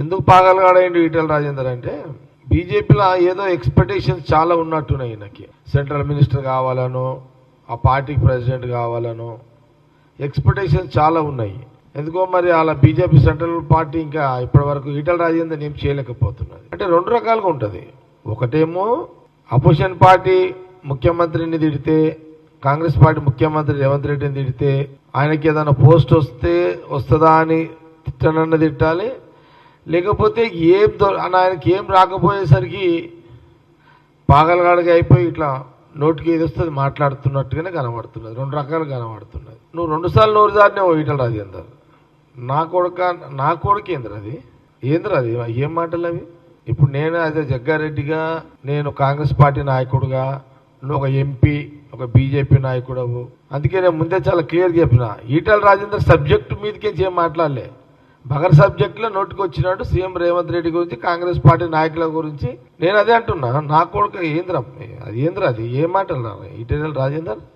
ఎందుకు పాగలగాడైండు ఈటెల రాజేందర్ అంటే బీజేపీలో ఏదో ఎక్స్పెక్టేషన్స్ చాలా ఉన్నట్టున్నాయి ఈయనకి. సెంట్రల్ మినిస్టర్ కావాలనో, ఆ పార్టీకి ప్రెసిడెంట్ కావాలనో ఎక్స్పెక్టేషన్స్ చాలా ఉన్నాయి. ఎందుకో మరి అలా బీజేపీ సెంట్రల్ పార్టీ ఇంకా ఇప్పటి వరకు ఈటెల రాజేందర్ ఏం చేయలేకపోతున్నది. అంటే రెండు రకాలుగా ఉంటుంది. ఒకటేమో అపోజిషన్ పార్టీ ముఖ్యమంత్రిని తిడితే, కాంగ్రెస్ పార్టీ ముఖ్యమంత్రి రేవంత్ రెడ్డిని తిడితే ఆయనకి ఏదైనా పోస్ట్ వస్తుందా అని తిట్టాలి. లేకపోతే ఆయనకి ఏం రాకపోయేసరికి పాగలగాడిగా అయిపోయి ఇట్లా నోటికి ఏది వస్తుంది మాట్లాడుతున్నట్టుగానే కనబడుతున్నది. రెండు రకాలు కనబడుతున్నది. నువ్వు 2 సార్లు నోరు జారినావు ఈటెల రాజేందర్. నా కొడుకు ఏంద్రది ఏం మాటలు అవి? ఇప్పుడు నేను అదే జగ్గారెడ్డిగా, నేను కాంగ్రెస్ పార్టీ నాయకుడుగా, నువ్వు ఒక ఎంపీ, ఒక బీజేపీ నాయకుడవు. అందుకే నేను ముందే చాలా క్లియర్గా చెప్పిన, ఈటెల రాజేందర్ సబ్జెక్టు మీదకేం ఏం మాట్లాడలే. బగర్ సబ్జెక్టులో నోటికి వచ్చినట్టు సీఎం రేవంత్ రెడ్డి గురించి, కాంగ్రెస్ పార్టీ నాయకుల గురించి నేను అదే అంటున్నా. నా కొడుకు అది ఏం మాటలు ఈటెల రాజేందర్?